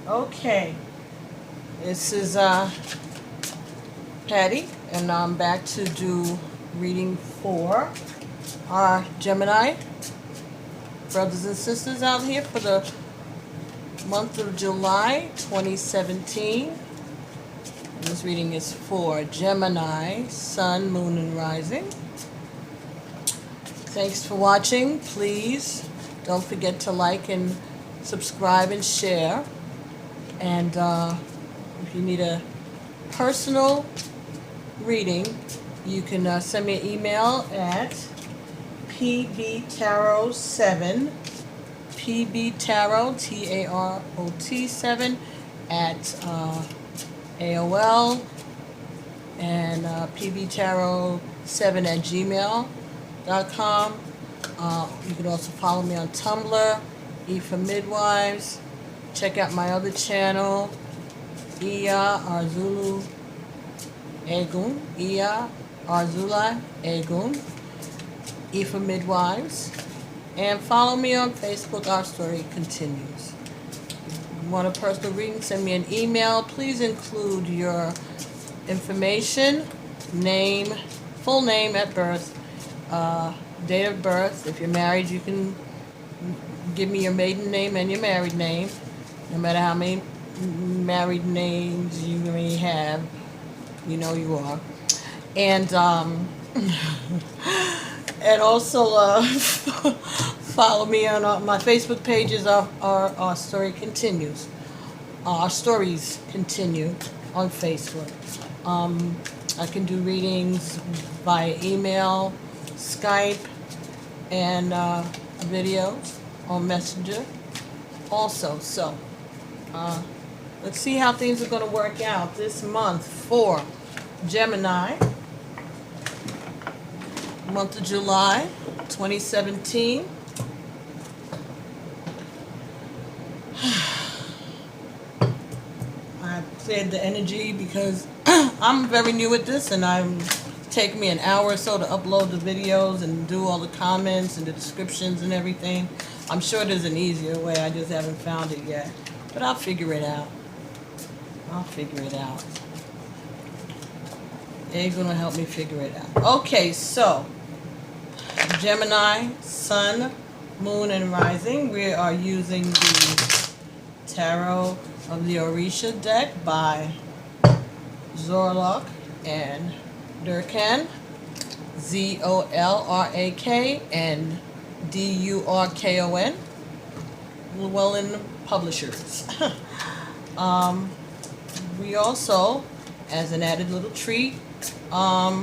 Okay, this is Patty, and I'm back to do reading for our Gemini brothers and sisters out here for the month of July 2017. This reading is for Gemini, Sun, Moon, and Rising. Thanks for watching. Please don't forget to like and subscribe and share. And if you need a personal reading, you can send me an email at pbtarot7, pbtarot, Tarot 7 at AOL, and pbtarot7 at gmail.com. You can also follow me on Tumblr, IfaMidWives. Check out my other channel, Iya Arzula Egun, IfaMidWives. And follow me on Facebook. Our story continues. If you want a personal reading, send me an email. Please include your information, name, full name at birth, date of birth. If you're married, you can give me your maiden name and your married name. No matter how many married names you may have, you know you are. And and also follow me on my Facebook pages. Our story continues. Our stories continue on Facebook. I can do readings via email, Skype, and videos on Messenger also. So let's see how things are going to work out this month for Gemini, month of July 2017. I said the energy because I'm very new at this, and I'm taking me an hour or so to upload the videos and do all the comments and the descriptions and everything. I'm sure there's an easier way, I just haven't found it yet. But I'll figure it out. They're going to help me figure it out. Okay, so Gemini, Sun, Moon, and Rising. We are using the Tarot of the Orisha deck by Zorlok and Durkan, Zolrak and Durkon, Llewellyn Publishers. We also, as an added little treat, going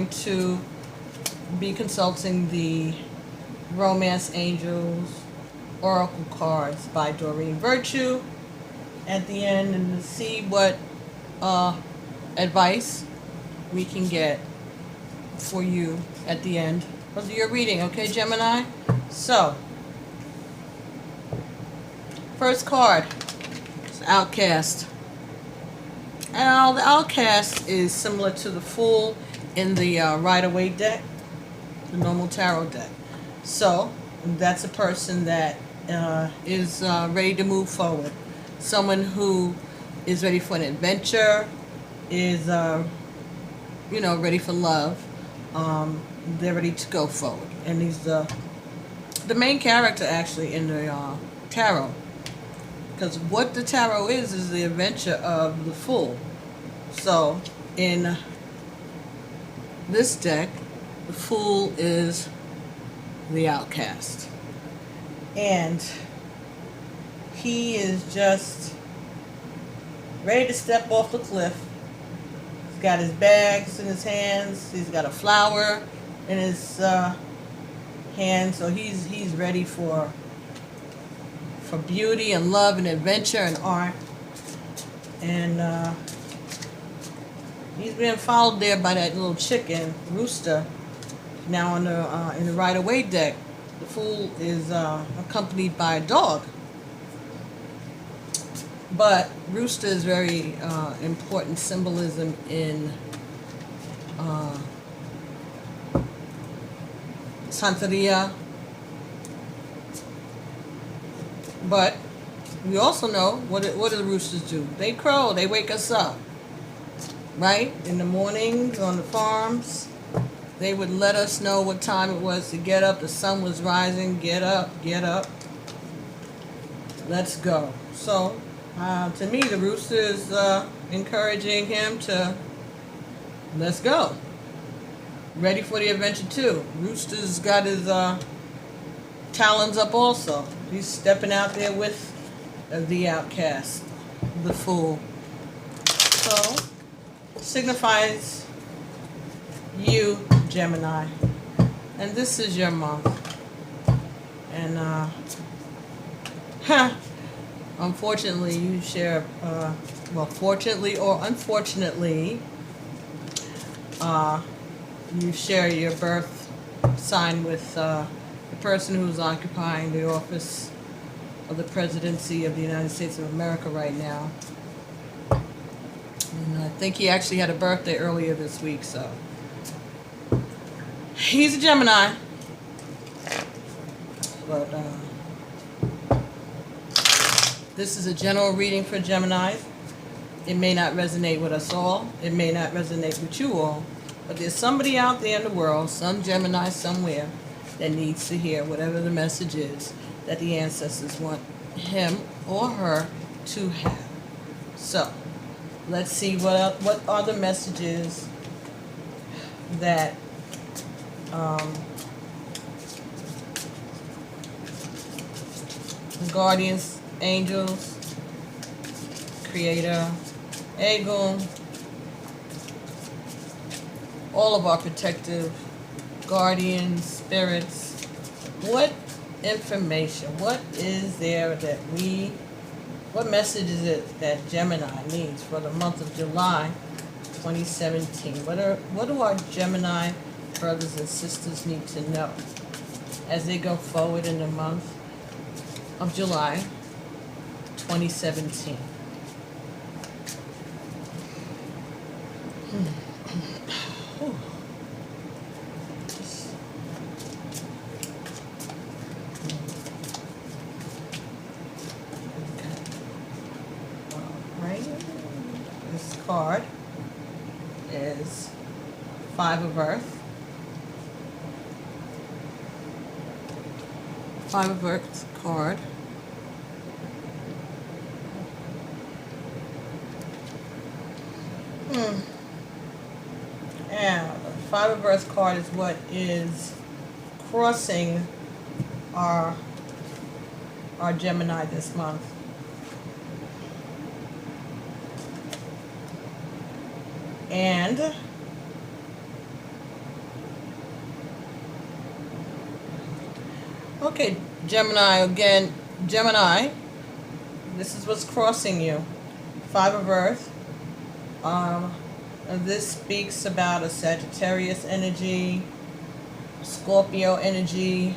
to be consulting the Romance Angels Oracle cards by Doreen Virtue at the end, and to see what advice we can get for you at the end of your reading. Okay, Gemini? So, first card is Outcast. And the Outcast is similar to the Fool in the Rider-Waite deck, the normal tarot deck. So, that's a person that is ready to move forward. Someone who is ready for an adventure, is, ready for love. They're ready to go forward. And he's the main character, actually, in the tarot. Because what the tarot is the adventure of the Fool. So, in this deck, the Fool is the outcast. And he is just ready to step off the cliff. He's got his bags in his hands. He's got a flower in his hand. So he's ready for beauty and love and adventure and art. And he's being followed there by that little chicken, Rooster. Now in the Rider-Waite deck, the Fool is accompanied by a dog. But Rooster is very important symbolism in Santeria. But we also know what do the roosters do? They crow. They wake us up, right? In the mornings on the farms, they would let us know what time it was to get up. The sun was rising. Get up, get up. Let's go. So, to me, the rooster is encouraging him to let's go. Ready for the adventure too. Rooster's got his talons up also. He's stepping out there with the outcast, the fool. So, signifies you, Gemini. And this is your month. And, unfortunately, you share, well, fortunately or unfortunately, you share your birth sign with the person who's occupying the office of the presidency of the United States of America right now. And I think he actually had a birthday earlier this week, so. He's a Gemini. But, this is a general reading for Gemini. It may not resonate with us all. It may not resonate with you all. But there's somebody out there in the world, some Gemini somewhere, that needs to hear whatever the message is that the ancestors want him or her to have. So, let's see what are the messages that the guardians, angels, creator, Egel, all of our protective guardians, spirits. What information, what is there that what message is it that Gemini needs for the month of July 2017? What do our Gemini brothers and sisters need to know as they go forward in the month of July 2017? This card is Five of Earth. Five of Earth card. Yeah, the Five of Earth card is what is crossing our Gemini this month. And okay, Gemini again. Gemini, this is what's crossing you. Five of Earth. And this speaks about a Sagittarius energy, Scorpio energy.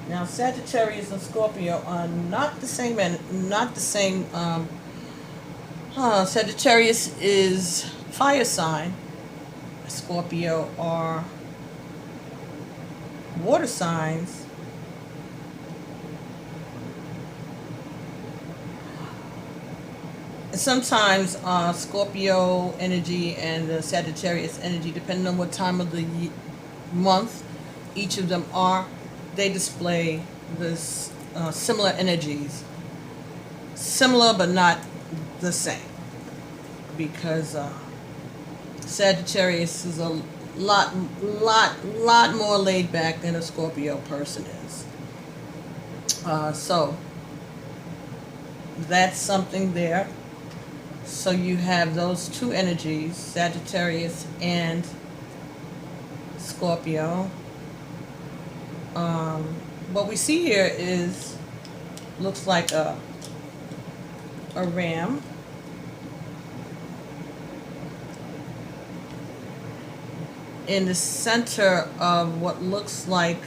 Now, Sagittarius and Scorpio are not the same. Sagittarius is fire sign. Scorpio are water signs. And sometimes Scorpio energy and the Sagittarius energy, depending on what time of the month each of them are, they display this similar energies. Similar but not the same. Because Sagittarius is a lot more laid back than a Scorpio person is. So that's something there. So you have those two energies, Sagittarius and Scorpio. What we see here is, looks like a ram. In the center of what looks like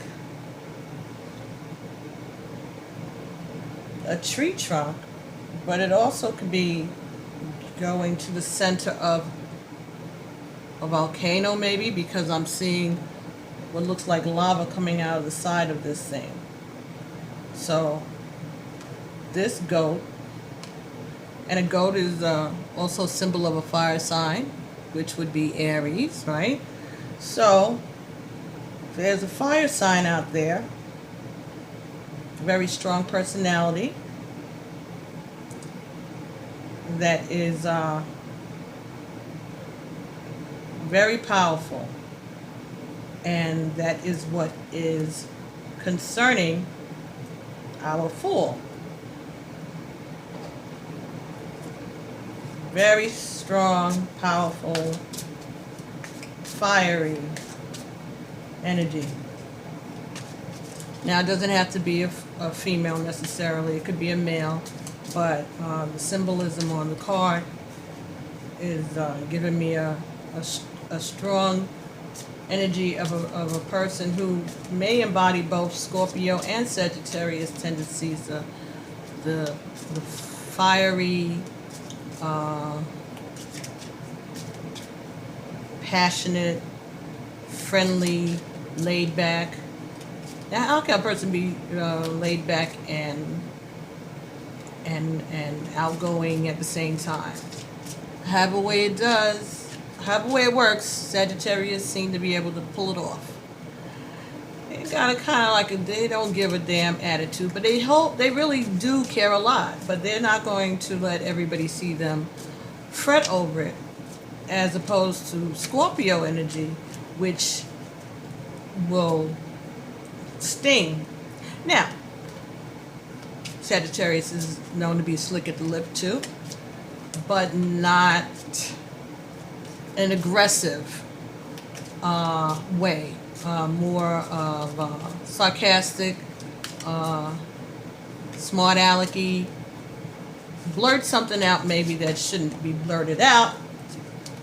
a tree trunk, but it also could be going to the center of a volcano maybe, because I'm seeing what looks like lava coming out of the side of this thing. So this goat, and a goat is also a symbol of a fire sign, which would be Aries, right? So there's a fire sign out there, very strong personality that is very powerful, and that is what is concerning our Fool. Very strong, powerful, fiery energy. Now, it doesn't have to be a female necessarily. It could be a male, but the symbolism on the card is giving me a strong energy of a person who may embody both Scorpio and Sagittarius tendencies. The fiery, passionate, friendly, laid back. Now, how can a person be laid back and outgoing at the same time? However way it does, however way it works, Sagittarius seem to be able to pull it off. They got a kind of like they don't give a damn attitude, but they really do care a lot, but they're not going to let everybody see them fret over it, as opposed to Scorpio energy, which will sting. Now, Sagittarius is known to be slick at the lip too, but not an aggressive way. More of sarcastic, smart alecky, blurt something out maybe that shouldn't be blurted out,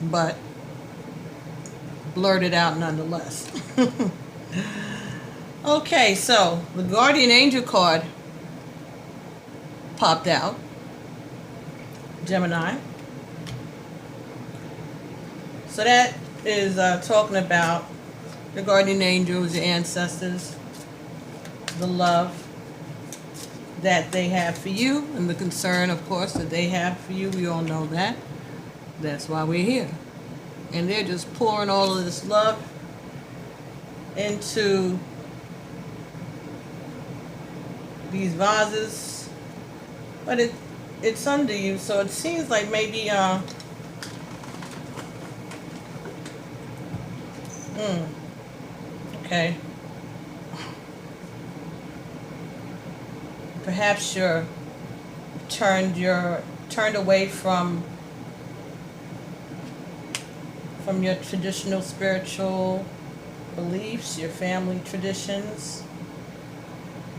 but blurted out nonetheless. Okay, so the Guardian Angel card popped out. Gemini. So that is talking about the guardian angels, your ancestors, the love that they have for you, and the concern, of course, that they have for you. We all know that. That's why we're here. And they're just pouring all of this love into these vases. But it's under you, so it seems like maybe okay. Perhaps you're turned away from your traditional spiritual beliefs, your family traditions.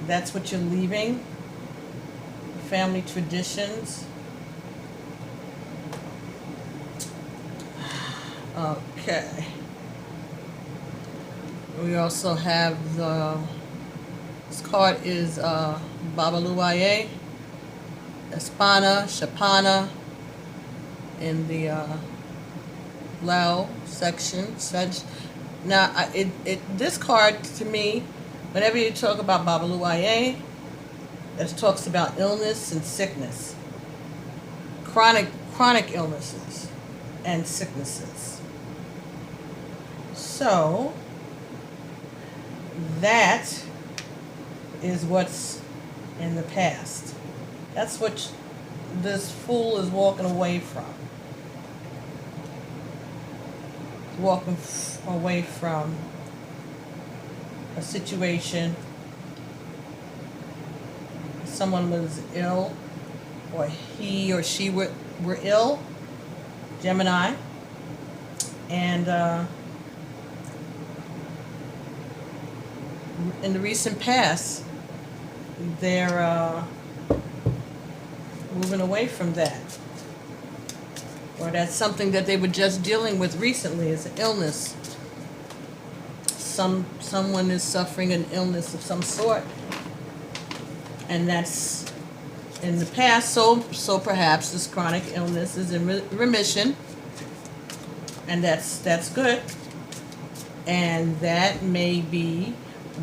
That's what you're leaving. Family traditions. Okay. We also have this card is Babaluaye, Espana, Shapana in the Lao section. Now, this card to me, whenever you talk about Babaluaye, it talks about illness and sickness, chronic illnesses and sicknesses. So that is what's in the past. That's what this Fool is walking away from. Walking away from a situation. Someone was ill, or he or she were ill, Gemini, and in the recent past, they're moving away from that. Or that's something that they were just dealing with recently, is an illness. Someone is suffering an illness of some sort, and that's in the past. So perhaps this chronic illness is in remission, and that's good. And that may be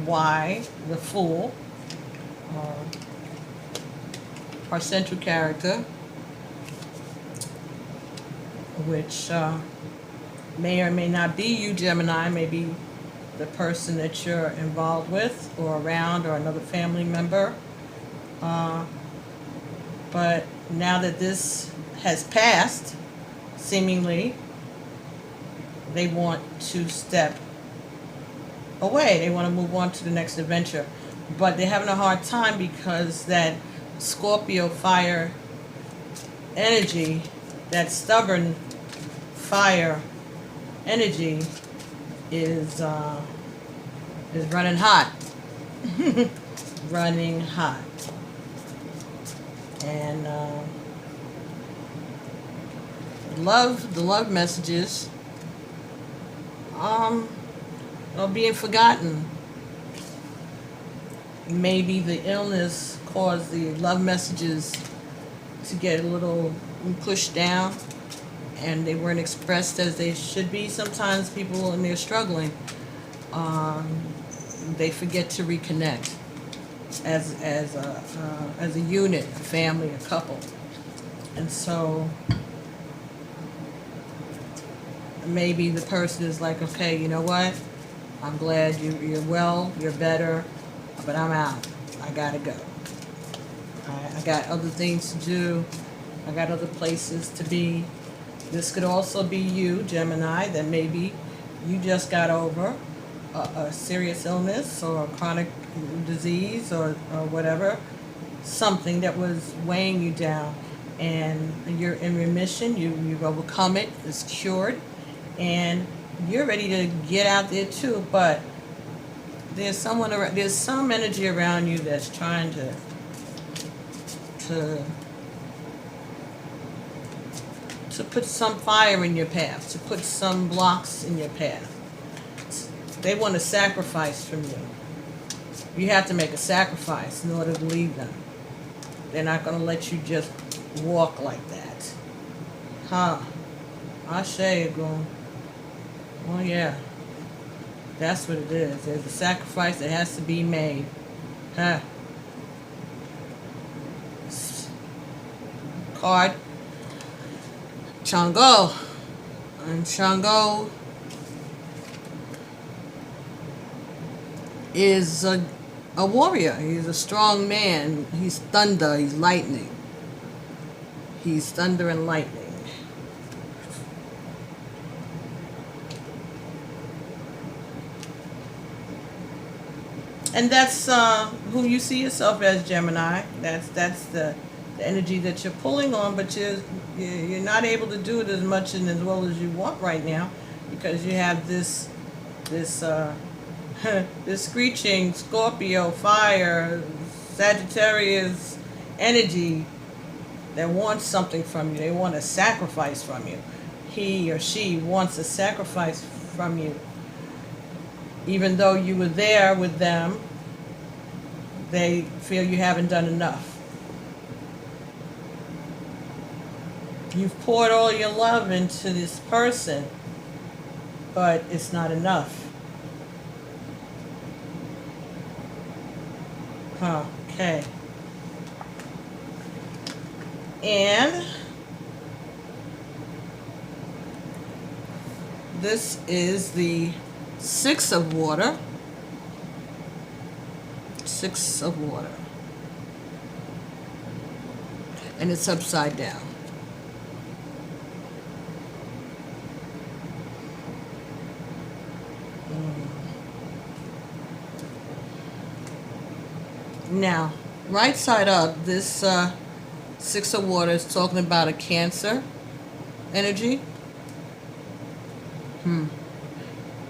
why the Fool, our central character, which may or may not be you, Gemini, may be the person that you're involved with or around, or another family member. But now that this has passed, seemingly, they want to step away. They want to move on to the next adventure. But they're having a hard time because that Scorpio fire energy, that stubborn fire energy is running hot. Running hot. And the love messages are being forgotten. Maybe the illness caused the love messages to get a little pushed down, and they weren't expressed as they should be. Sometimes people, when they're struggling, they forget to reconnect as a unit, a family, a couple. And so maybe the person is like, okay, you know what? I'm glad you're well, you're better, but I'm out. I gotta go. I got other things to do. I got other places to be. This could also be you, Gemini, that maybe you just got over a serious illness or a chronic disease or whatever, something that was weighing you down, and you're in remission. You've overcome it. It's cured, and you're ready to get out there too. But there's someone around, there's some energy around you that's trying to put some fire in your path, to put some blocks in your path. They want a sacrifice from you. You have to make a sacrifice in order to leave them. They're not going to let you just walk like that. I say it going, well, yeah. That's what it is. There's a sacrifice that has to be made. Card. Shango. And Shango is a warrior. He's a strong man. He's thunder. He's lightning. He's thunder and lightning. And that's who you see yourself as, Gemini. That's the energy that you're pulling on, but you're not able to do it as much and as well as you want right now, because you have this this screeching Scorpio fire Sagittarius energy that wants something from you. They want a sacrifice from you. He or she wants a sacrifice from you. Even though you were there with them, they feel you haven't done enough. You've poured all your love into this person, but it's not enough. Okay. And this is the Six of Water. Six of Water. And it's upside down. Now, right side up, this Six of Water is talking about a Cancer energy.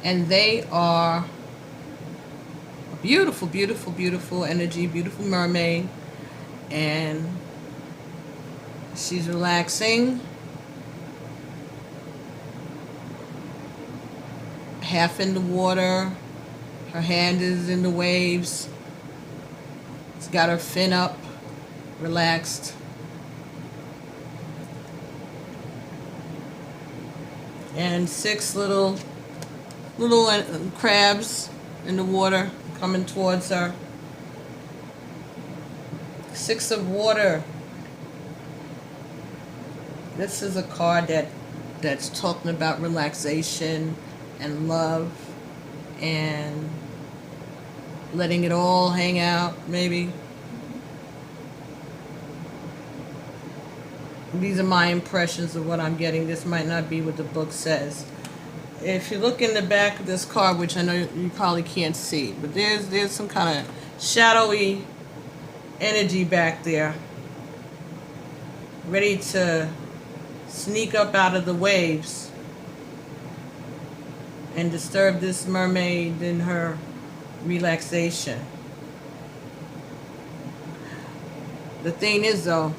And they are a beautiful, beautiful, beautiful energy, beautiful mermaid. And she's relaxing. Half in the water. Her hand is in the waves. She's got her fin up, relaxed. And six little little crabs in the water coming towards her. Six of water. This is a card that's talking about relaxation and love and letting it all hang out, maybe. These are my impressions of what I'm getting. This might not be what the book says. If you look in the back of this card, which I know you probably can't see, but there's some kind of shadowy energy back there, ready to sneak up out of the waves and disturb this mermaid in her relaxation. The thing is, though,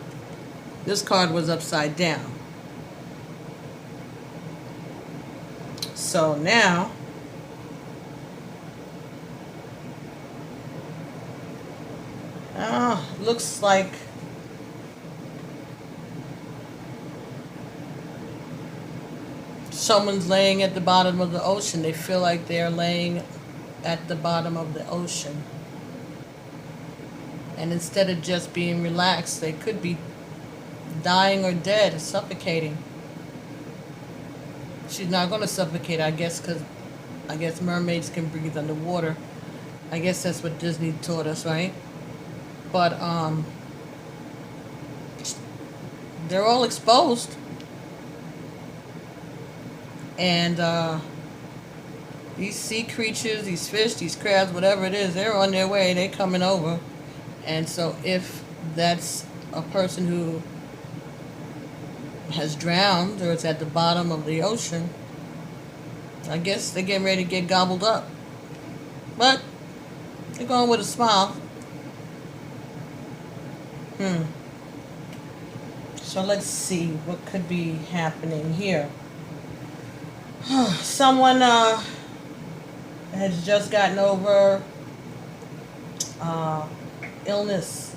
this card was upside down. So now, looks like someone's laying at the bottom of the ocean. They feel like they're laying at the bottom of the ocean. And instead of just being relaxed, they could be dying or dead, suffocating. She's not going to suffocate, I guess, because I guess mermaids can breathe underwater. I guess that's what Disney taught us, right? But they're all exposed. And these sea creatures, these fish, these crabs, whatever it is, they're on their way. They're coming over. And so if that's a person who has drowned or is at the bottom of the ocean, I guess they're getting ready to get gobbled up. But they're going with a smile. So let's see what could be happening here. Someone has just gotten over illness,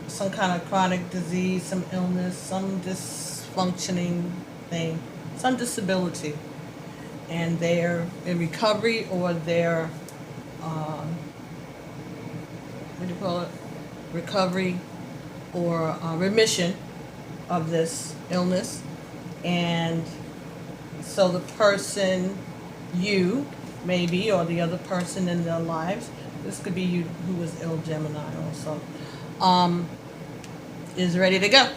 some kind of chronic disease, some illness, some dysfunctioning thing, some disability, and they're in recovery, or they're what do you call it? Recovery or remission of this illness. And so the person, you maybe, or the other person in their lives, this could be you who was ill, Gemini also, is ready to go.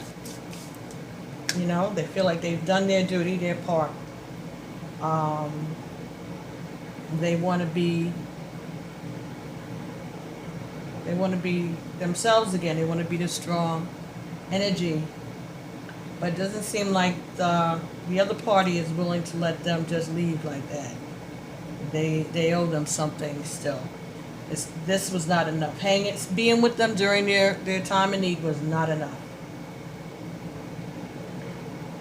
You know, they feel like they've done their duty, their part. They want to be themselves again. They want to be the strong energy. But it doesn't seem like the other party is willing to let them just leave like that. They owe them something still. This was not enough. Being with them during their time of need was not enough.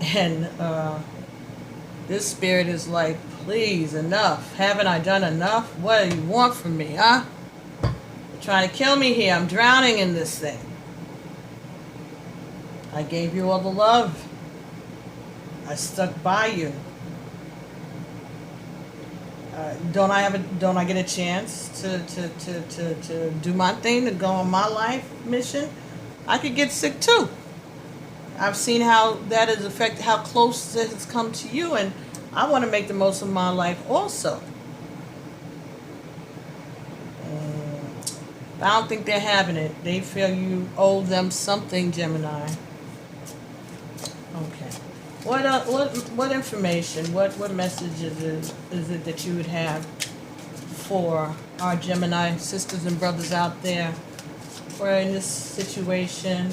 And this spirit is like, please, enough. Haven't I done enough? What do you want from me, huh? You're trying to kill me here. I'm drowning in this thing. I gave you all the love. I stuck by you. Don't I get a chance to do my thing, to go on my life mission? I could get sick too. I've seen how that has affected, how close it has come to you, and I want to make the most of my life also. I don't think they're having it. They feel you owe them something, Gemini. Okay. What information, what message is it that you would have for our Gemini sisters and brothers out there who are in this situation?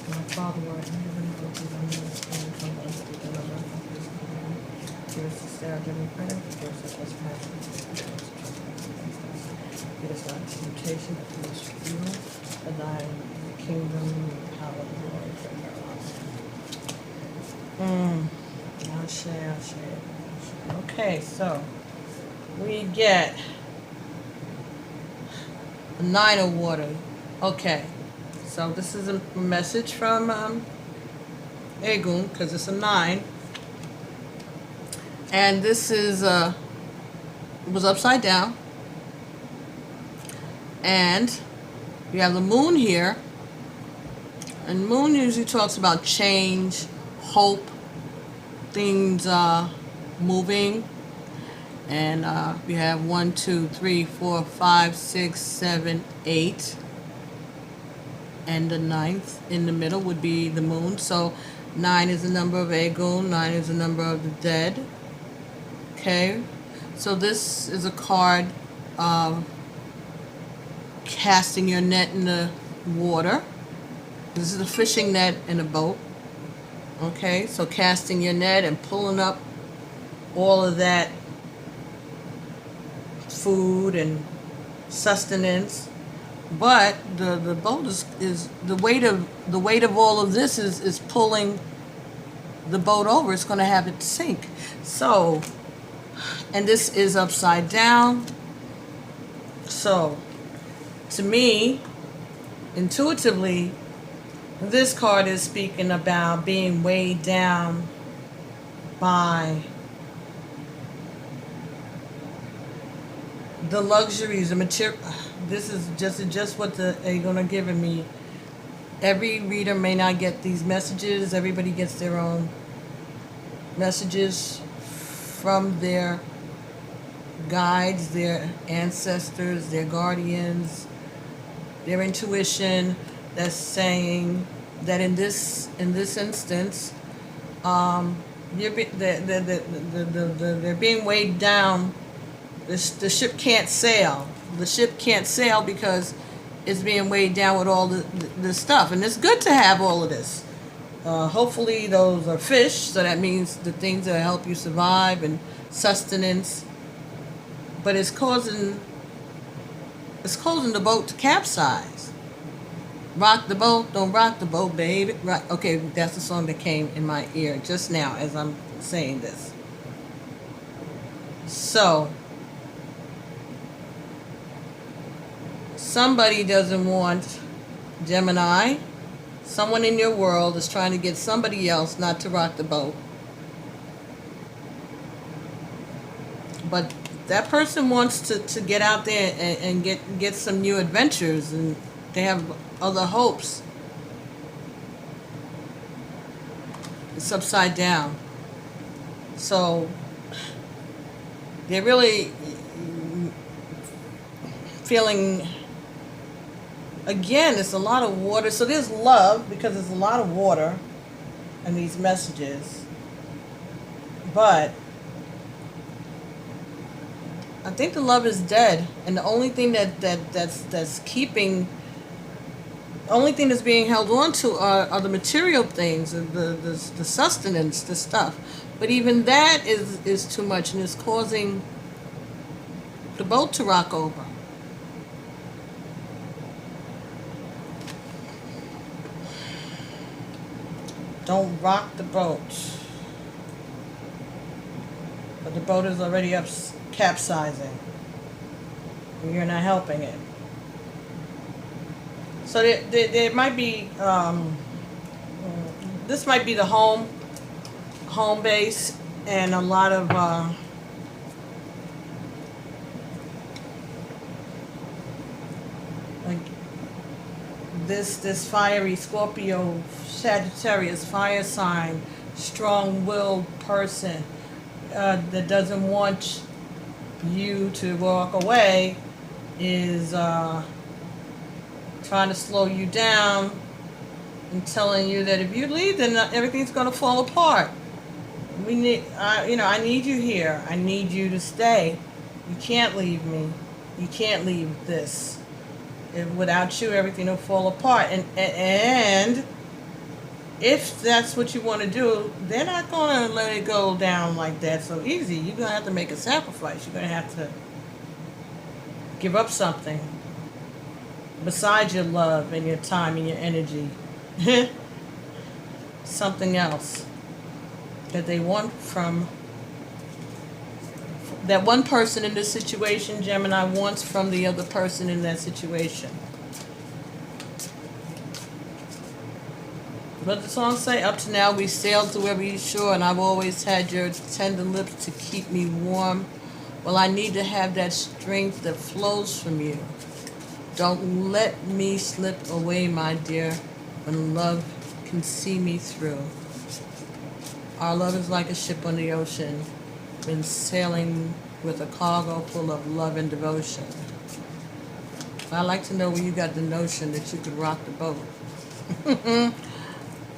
My Father, Lord, in heaven, hallowed be thy name. Give us this day our daily bread, and forgive us our trespasses. Lead us not into temptation, but deliver us from evil. For thine is the kingdom, the power, and the glory forever. I'll share. Okay, so we get the 9 of water. Okay, so this is a message from Egun, because it's a 9. And this is it was upside down, and you have the moon here, and moon usually talks about change, hope, things moving. And we have 1, 2, 3, 4, 5, 6, 7, 8, and the ninth in the middle would be the moon. So 9 is the number of Egun, 9 is the number of the dead. Okay, so this is a card casting your net in the water. This is a fishing net in a boat. Okay, so casting your net and pulling up all of that food and sustenance. But the boat is the weight of all of this is pulling the boat over. It's going to have it sink. So, and this is upside down. So, to me, intuitively, this card is speaking about being weighed down by the luxuries, the material. This is just what they're gonna give me. Every reader may not get these messages. Everybody gets their own messages from their guides, their ancestors, their guardians, their intuition. That's saying that in this instance, they're being weighed down. The ship can't sail. The ship can't sail because it's being weighed down with all the stuff. And it's good to have all of this. Hopefully those are fish, so that means the things that help you survive and sustenance. But it's causing the boat to capsize. Rock the boat, don't rock the boat, baby. Right? Okay, that's the song that came in my ear just now as I'm saying this. So, somebody doesn't want Gemini. Someone in your world is trying to get somebody else not to rock the boat. But that person wants to get out there and get some new adventures, and they have other hopes. It's upside down. So they're really feeling, again, it's a lot of water. So there's love because there's a lot of water in these messages. But I think the love is dead, and the only thing that's keeping, the only thing that's being held on to are the material things, the sustenance, the stuff. But even that is too much, and it's causing the boat to rock over. Don't rock the boat. But the boat is already capsizing. And you're not helping it. So there might be, this might be the home base, and a lot of like this fiery Scorpio, Sagittarius, fire sign, strong-willed person that doesn't want you to walk away, is trying to slow you down and telling you that if you leave, then everything's going to fall apart. I need you here. I need you to stay. You can't leave me. You can't leave this. Without you, everything will fall apart. And if that's what you want to do, they're not going to let it go down like that so easy. You're going to have to make a sacrifice. You're going to have to give up something besides your love and your time and your energy. Something else that they want from that one person in this situation. Gemini wants from the other person in that situation. What the song say? Up to now we sailed through every shore, and I've always had your tender lips to keep me warm. Well, I need to have that strength that flows from you. Don't let me slip away, my dear, when love can see me through. Our love is like a ship on the ocean, been sailing with a cargo full of love and devotion. I'd like to know where you got the notion that you could rock the boat.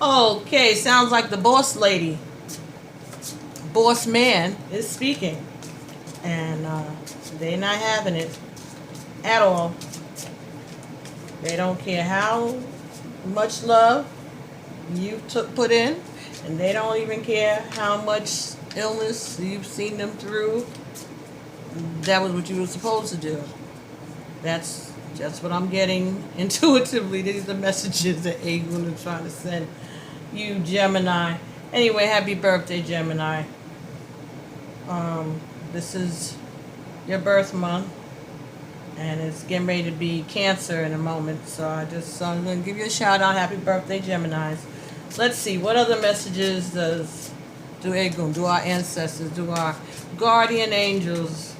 Okay, sounds like the boss lady, boss man is speaking. And they're not having it at all. They don't care how much love you put in, and they don't even care how much illness you've seen them through. That was what you were supposed to do. That's just what I'm getting intuitively. These are the messages that Egun is trying to send you, Gemini. Anyway, happy birthday, Gemini. This is your birth month, and it's getting ready to be Cancer in a moment. So I'm going to give you a shout out. Happy birthday, Geminis. Let's see, what other messages do Egun, do our ancestors, do our guardian angels,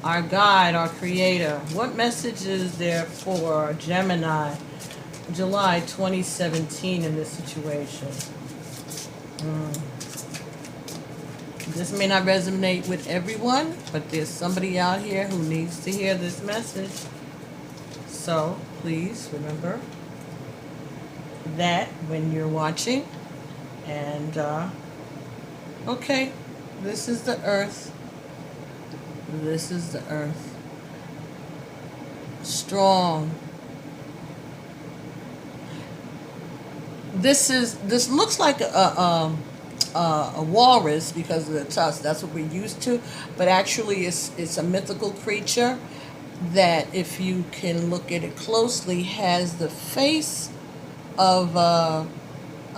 our guide, our creator? What message is there for Gemini, July 2017 in this situation? This may not resonate with everyone, but there's somebody out here who needs to hear this message. So please remember that when you're watching. And okay, this is the earth. This is the earth. Strong. This looks like a walrus because of the tusk. That's what we're used to, but actually it's a mythical creature that, if you can look at it closely, has the face of a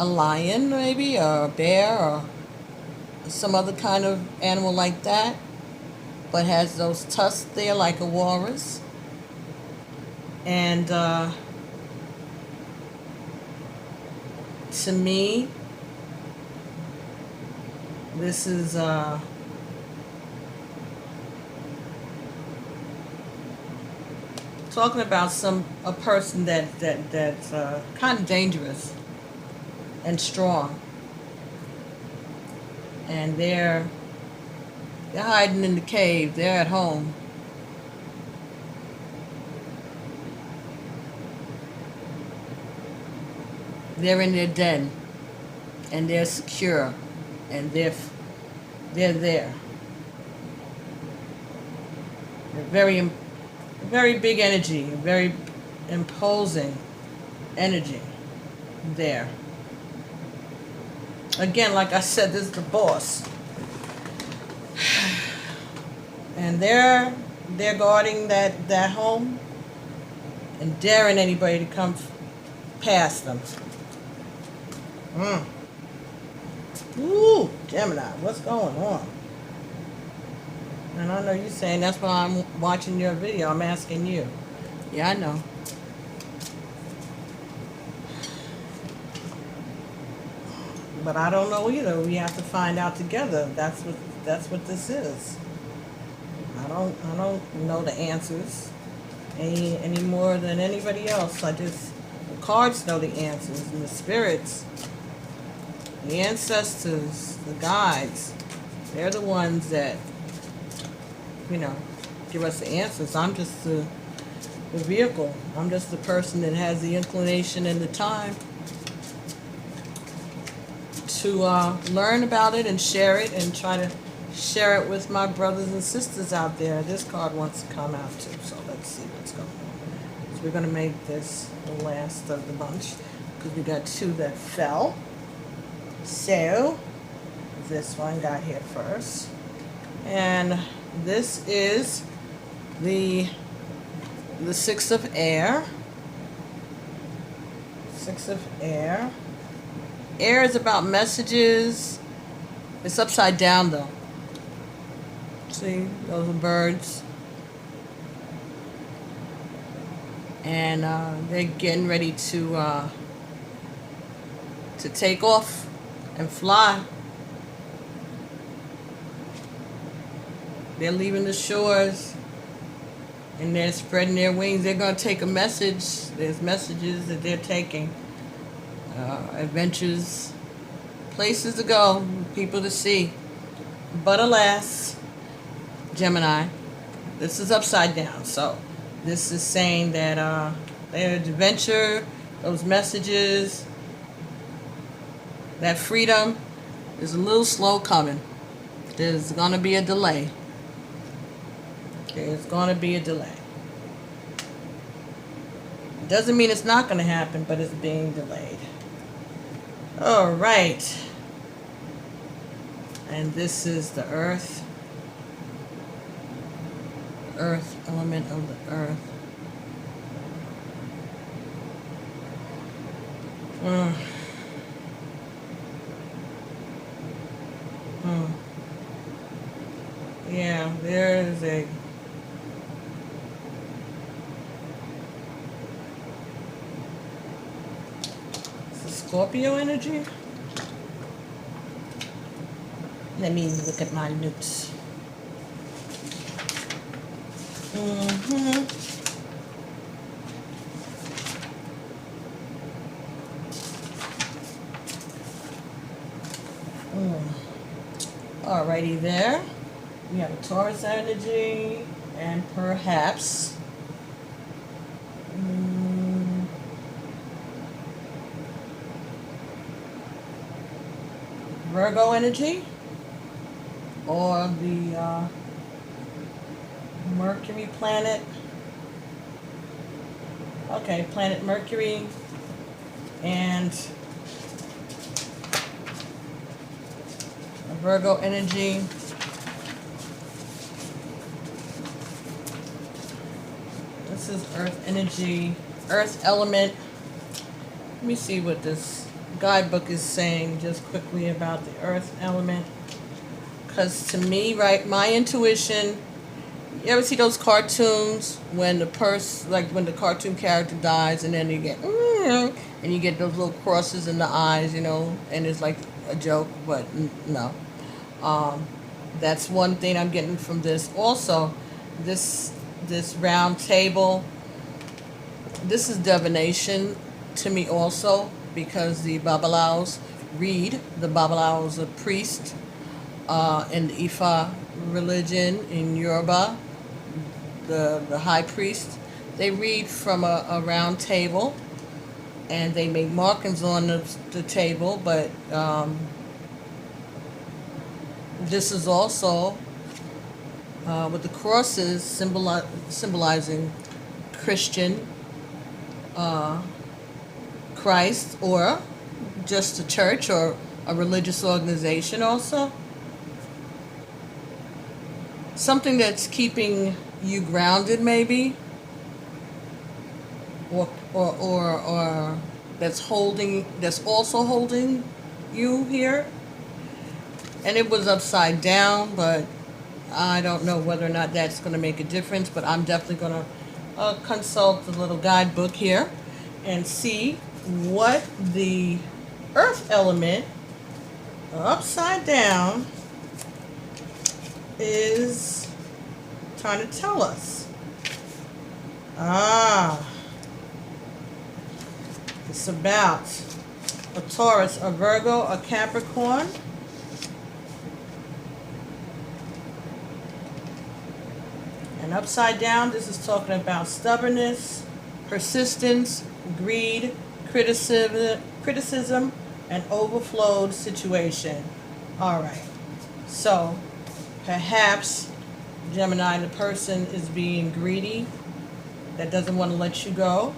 lion, maybe, or a bear, or some other kind of animal like that, but has those tusks there like a walrus. And to me, this is talking about a person that's kind of dangerous and strong, and they're hiding in the cave. They're at home. They're in their den, and they're secure, and they're there. They're very big energy, very imposing energy there. Again, like I said, this is the boss, and they're guarding that home and daring anybody to come past them. Ooh, Gemini, what's going on? And I know you're saying that's why I'm watching your video. I'm asking you. Yeah, I know. But I don't know either. We have to find out together. That's what this is. I don't know the answers any more than anybody else. The cards know the answers, and the spirits, the ancestors, the guides. They're the ones that, give us the answers. I'm just the vehicle. I'm just the person that has the inclination and the time to learn about it and share it, and try to share it with my brothers and sisters out there. This card wants to come out too, so let's see what's going on. So we're going to make this the last of the bunch, because we got two that fell. So this one got here first, and this is the Six of Air. Six of Air. Air is about messages. It's upside down though. See, those are birds. And they're getting ready to to take off and fly. They're leaving the shores and they're spreading their wings. They're going to take a message. There's messages that they're taking. Adventures, places to go, people to see. But alas, Gemini, this is upside down. So this is saying that their adventure, those messages, that freedom is a little slow coming. There's going to be a delay. There's going to be a delay. Doesn't mean it's not going to happen, but it's being delayed. All right. And this is the earth. Earth, element of the earth. Yeah, there is a Scorpio energy. Let me look at my notes. Alrighty there. We have a Taurus energy and perhaps Virgo energy, or the Mercury planet. Okay, planet Mercury and a Virgo energy. This is Earth energy, Earth element. Let me see what this guidebook is saying just quickly about the Earth element. Because to me, right, my intuition, you ever see those cartoons when the when the cartoon character dies and then you get, and you get those little crosses in the eyes, you know, and it's like a joke, but no. That's one thing I'm getting from this. Also, this round table, this is divination to me also, because the Babalaos read. The Babalaos are priest in the Ifa religion in Yoruba, the high priest. They read from a round table and they make markings on the table, but this is also with the crosses symbolizing Christian, Christ, or just a church or a religious organization also. Something that's keeping you grounded maybe, or that's also holding you here. And it was upside down, but I don't know whether or not that's going to make a difference, but I'm definitely going to consult the little guidebook here and see what the Earth element upside down is trying to tell us. It's about a Taurus, a Virgo, a Capricorn, and upside down, this is talking about stubbornness, persistence, greed, criticism, and overflowed situation. All right. So perhaps, Gemini, the person is being greedy, that doesn't want to let you go,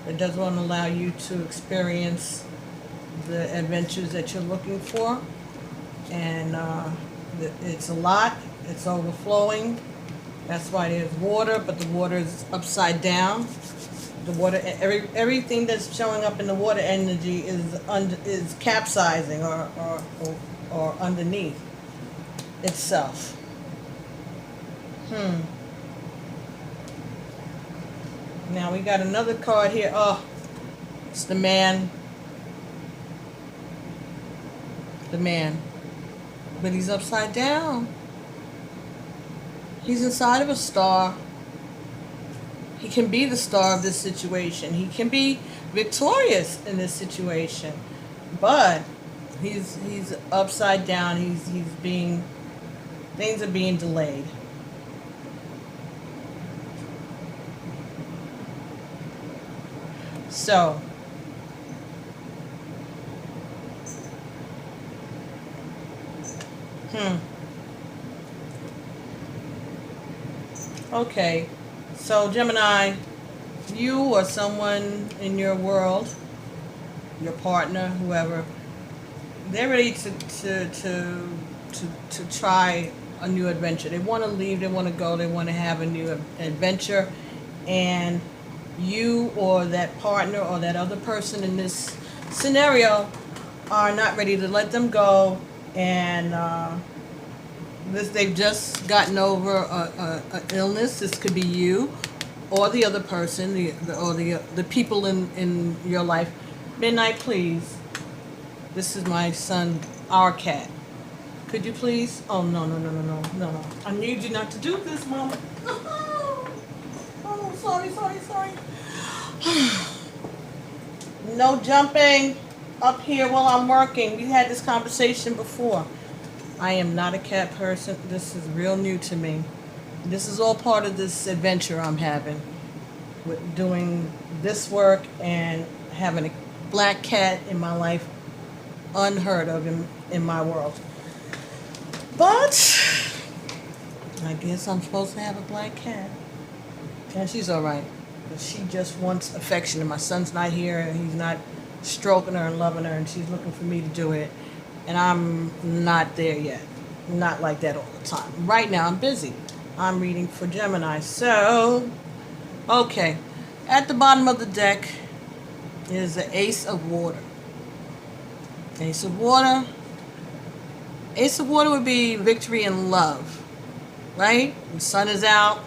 that doesn't want to allow you to experience the adventures that you're looking for. And it's a lot, it's overflowing. That's why there's water, but the water is upside down. The water, everything that's showing up in the water energy is capsizing or underneath itself. Now we got another card here. Oh, it's the man the man. But he's upside down. He's inside of a star. He can be the star of this situation. He can be victorious in this situation. But he's upside down. He's being, things are being delayed. So okay. So Gemini, you or someone in your world, your partner, whoever, they're ready to try a new adventure. They want to leave, they want to go, they want to have a new adventure, and you or that partner or that other person in this scenario are not ready to let them go, and they've just gotten over a illness. This could be you or the other person, the people in your life. Midnight, please. This is my son, our cat. Could you please? Oh, no. I need you not to do this, Mama. Oh, sorry. No jumping up here while I'm working. We had this conversation before. I am not a cat person. This is real new to me. This is all part of this adventure I'm having with doing this work and having a black cat in my life, unheard of in my world. But I guess I'm supposed to have a black cat. And she's all right. But she just wants affection. And my son's not here, and he's not stroking her and loving her, and she's looking for me to do it. And I'm not there yet. Not like that all the time. Right now, I'm busy. I'm reading for Gemini. So, okay. At the bottom of the deck is the Ace of Water. Ace of Water. Ace of Water would be victory and love. Right? The sun is out.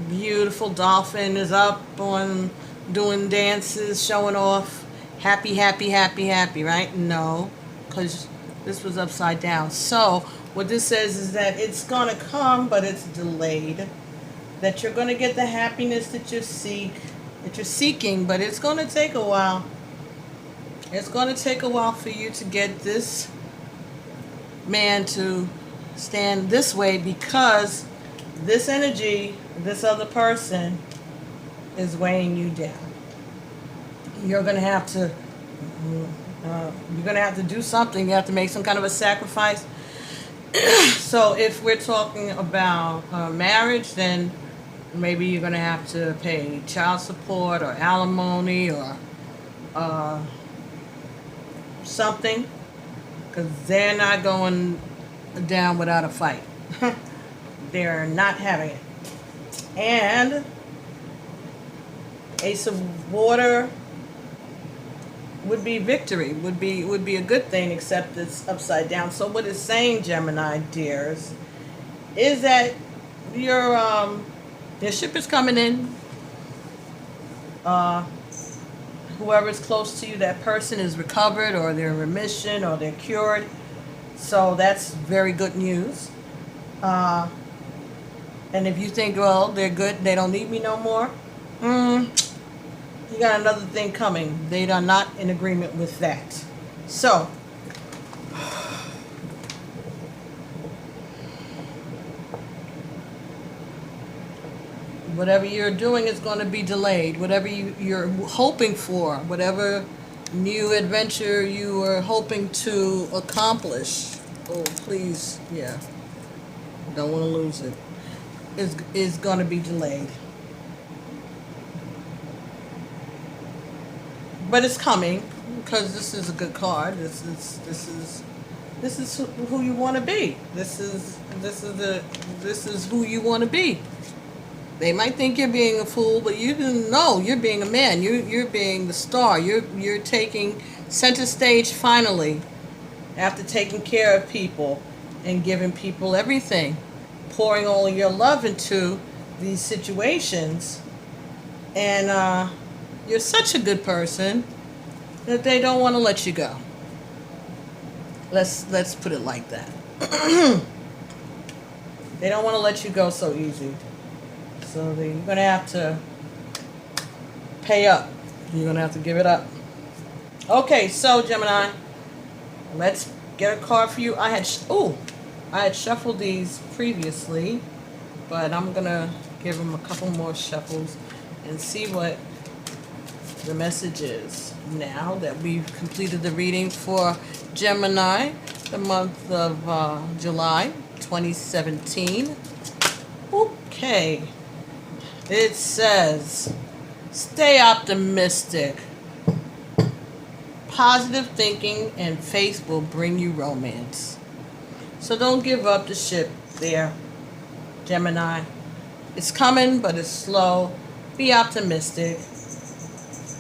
Beautiful dolphin is up on doing dances, showing off. Happy, right? No, because this was upside down. So what this says is that it's going to come, but it's delayed. That you're going to get the happiness that you're seeking, but it's going to take a while. It's going to take a while for you to get this man to stand this way, because this energy, this other person, is weighing you down. You're going to have to do something. You have to make some kind of a sacrifice. So if we're talking about marriage, then maybe you're going to have to pay child support or alimony or something, because they're not going down without a fight. They're not having it. And Ace of Water would be victory, would be a good thing, except it's upside down. So what it's saying, Gemini dears, is that your ship is coming in. Whoever is close to you, that person is recovered, or they're in remission, or they're cured. So that's very good news. And if you think, well, they're good, they don't need me no more, you got another thing coming. They are not in agreement with that. So, whatever you're doing is going to be delayed. Whatever you're hoping for, whatever new adventure you are hoping to accomplish, oh, please, yeah, don't want to lose it, is going to be delayed. But it's coming, because this is a good card. This is who you want to be. This is who you want to be. They might think you're being a fool, but you didn't know you're being a man. You're being the star. You're taking center stage finally, after taking care of people and giving people everything, pouring all of your love into these situations, and you're such a good person that they don't want to let you go. Let's put it like that. They don't want to let you go so easy. So you're going to have to pay up. You're going to have to give it up. Okay, so Gemini, let's get a card for you. I had shuffled these previously, but I'm going to give them a couple more shuffles and see what the message is now that we've completed the reading for Gemini, the month of July 2017. Okay. It says, stay optimistic. Positive thinking and faith will bring you romance. So don't give up the ship there, Gemini. It's coming, but it's slow. Be optimistic.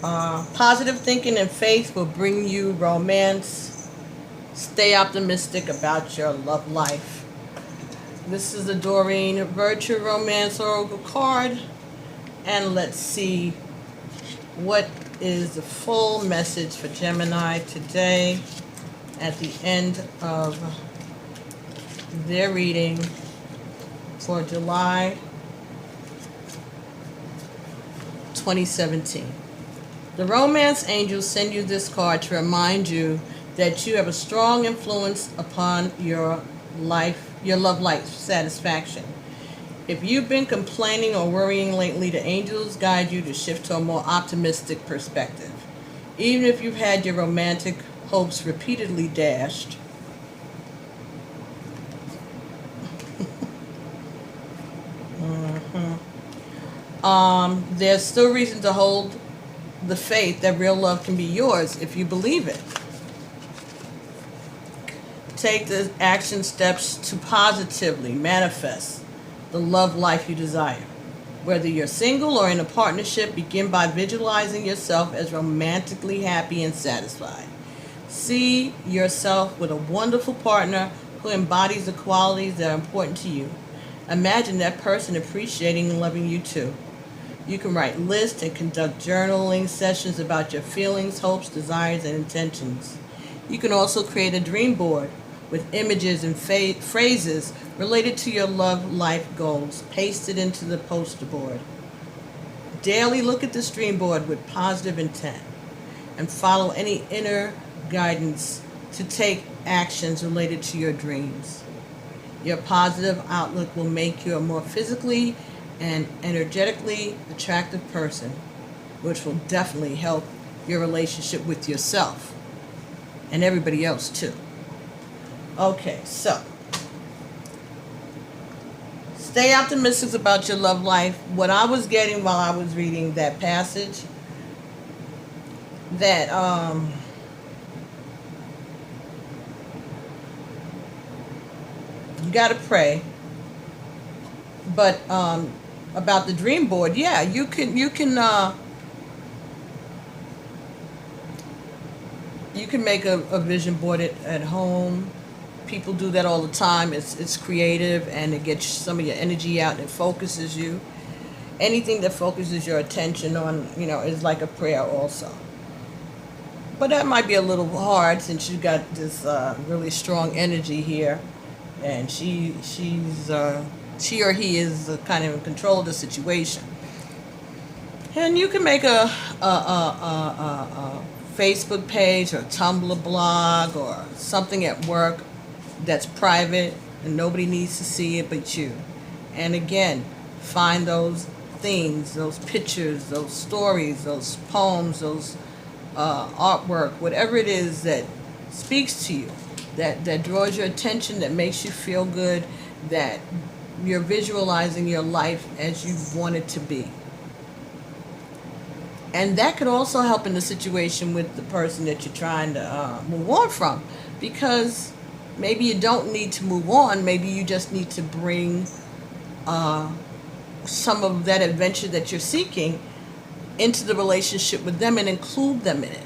Positive thinking and faith will bring you romance. Stay optimistic about your love life. This is the Doreen Virtue Romance Oracle card. And let's see what is the full message for Gemini today at the end of their reading for July 2017. The romance angels send you this card to remind you that you have a strong influence upon your love life satisfaction. If you've been complaining or worrying lately, the angels guide you to shift to a more optimistic perspective. Even if you've had your romantic hopes repeatedly dashed, there's still reason to hold the faith that real love can be yours if you believe it. Take the action steps to positively manifest the love life you desire. Whether you're single or in a partnership, begin by visualizing yourself as romantically happy and satisfied. See yourself with a wonderful partner who embodies the qualities that are important to you. Imagine that person appreciating and loving you too. You can write lists and conduct journaling sessions about your feelings, hopes, desires, and intentions. You can also create a dream board with images and phrases related to your love life goals pasted into the poster board. Daily look at this dream board with positive intent and follow any inner guidance to take actions related to your dreams. Your positive outlook will make you a more physically and energetically attractive person, which will definitely help your relationship with yourself and everybody else too. Okay, so stay optimistic about your love life. What I was getting while I was reading that passage, that you got to pray, but about the dream board, yeah, you can make a vision board at home. People do that all the time. It's creative, and it gets some of your energy out and it focuses you. Anything that focuses your attention on, is like a prayer also. But that might be a little hard since you got this really strong energy here, and she or he is kind of in control of the situation. And you can make a Facebook page or a Tumblr blog or something at work that's private and nobody needs to see it but you. And again, find those things, those pictures, those stories, those poems, those artwork, whatever it is that speaks to you, that draws your attention, that makes you feel good, that you're visualizing your life as you want it to be. And that could also help in the situation with the person that you're trying to move on from, because maybe you don't need to move on. Maybe you just need to bring some of that adventure that you're seeking into the relationship with them and include them in it.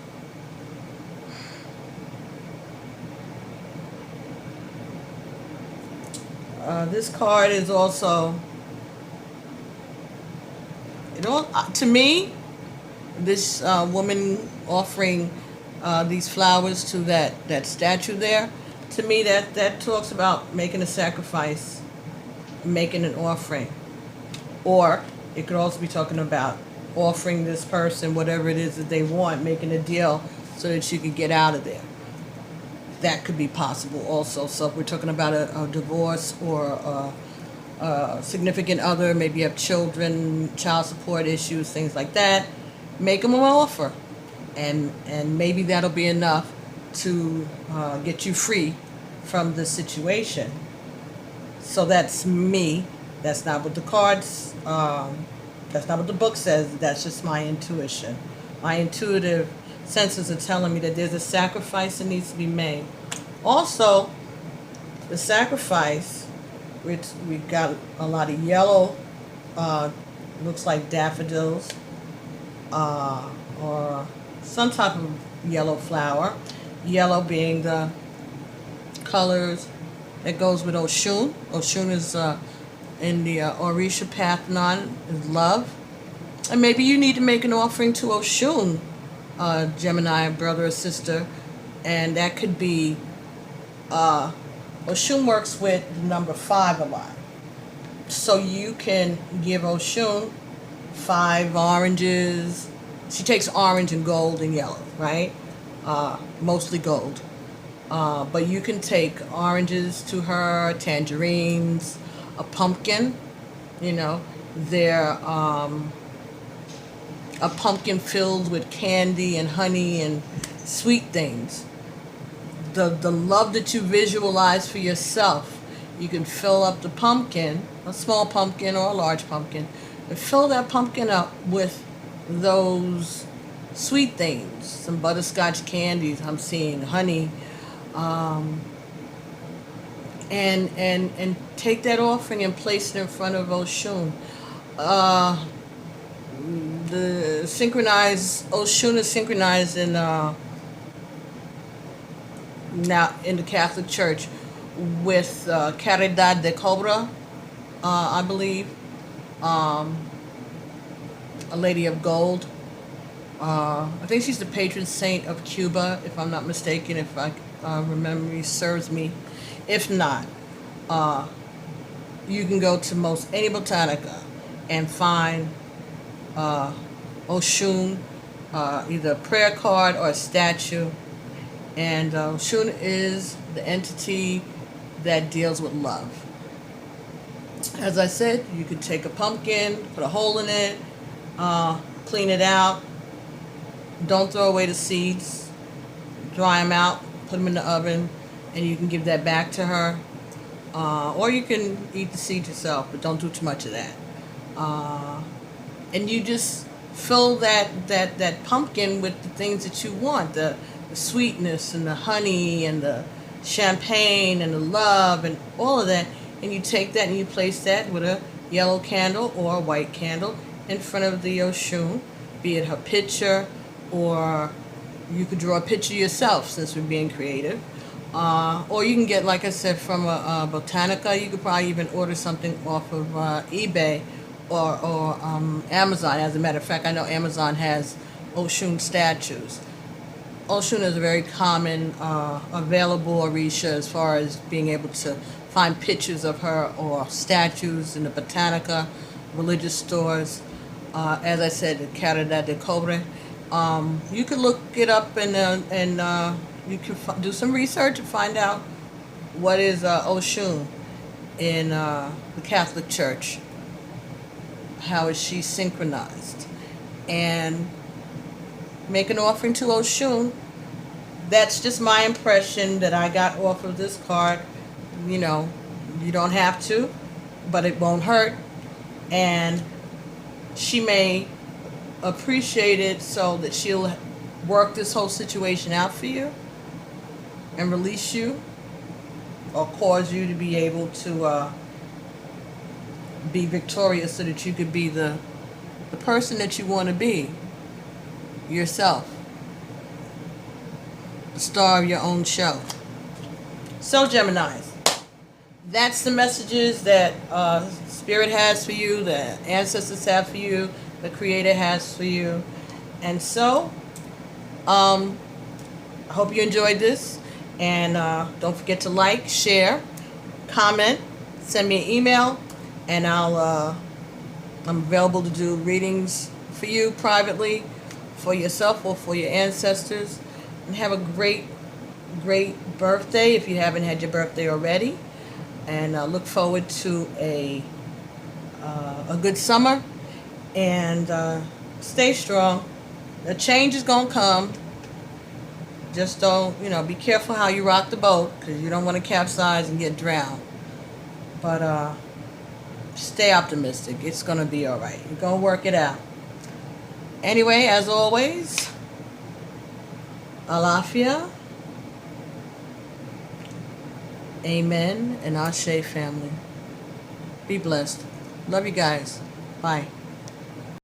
This card is also, to me, this woman offering these flowers to that statue there, to me, that talks about making a sacrifice, making an offering. Or it could also be talking about offering this person whatever it is that they want, making a deal so that you could get out of there. That could be possible also. So if we're talking about a divorce or a significant other, maybe you have children, child support issues, things like that, make them an offer. And maybe that'll be enough to get you free from the situation. So that's me. That's not what the cards, that's not what the book says. That's just my intuition. My intuitive senses are telling me that there's a sacrifice that needs to be made. Also, the sacrifice, which we got a lot of yellow, looks like daffodils, or some type of yellow flower. Yellow being the colors that goes with Oshun. Oshun is in the Orisha Pantheon is love. And maybe you need to make an offering to Oshun, Gemini, brother or sister. And that could be, Oshun works with the number 5 a lot. So you can give Oshun 5 oranges. She takes orange and gold and yellow, right? Mostly gold. But you can take oranges to her, tangerines, a pumpkin, they're a pumpkin filled with candy and honey and sweet things. The love that you visualize for yourself, you can fill up the pumpkin, a small pumpkin or a large pumpkin, and fill that pumpkin up with those sweet things, some butterscotch candies, I'm seeing honey, and take that offering and place it in front of Oshun. The synchronized Oshun is synchronized in now in the Catholic Church with Caridad de Cobra, I believe, a lady of gold. I think she's the patron saint of Cuba, if I'm not mistaken, if memory serves me. If not, you can go to most any botanica and find Oshun, either a prayer card or a statue. And Oshun is the entity that deals with love. As I said, you could take a pumpkin, put a hole in it, clean it out. Don't throw away the seeds. Dry them out, put them in the oven, and you can give that back to her. Or you can eat the seeds yourself, but don't do too much of that. And you just fill that pumpkin with the things that you want, the sweetness and the honey and the champagne and the love and all of that. And you take that and you place that with a yellow candle or a white candle in front of the Oshun, be it her picture, or you could draw a picture yourself since we're being creative. Or you can get, like I said, from a botanica. You could probably even order something off of eBay or Amazon. As a matter of fact, I know Amazon has Oshun statues. Oshun is a very common, available Orisha as far as being able to find pictures of her or statues in the botanica, religious stores. As I said, the Caridad de Cobre. You could look it up and you can do some research and find out what is Oshun in the Catholic Church. How is she synchronized? And make an offering to Oshun. That's just my impression that I got off of this card. You don't have to, but it won't hurt. And she may appreciate it so that she'll work this whole situation out for you and release you, or cause you to be able to be victorious so that you could be the person that you want to be, yourself, the star of your own show. So Geminis, that's the messages that Spirit has for you, the ancestors have for you, the Creator has for you. And so, I hope you enjoyed this. And don't forget to like, share, comment, send me an email, and I'm available to do readings for you privately, for yourself or for your ancestors. And have a great birthday if you haven't had your birthday already. And look forward to a good summer. And stay strong. The change is going to come. Just don't, be careful how you rock the boat, because you don't want to capsize and get drowned. But stay optimistic. It's going to be all right. You're going to work it out. Anyway, as always, Alafia, Amen, and Ashe family. Be blessed. Love you guys. Bye.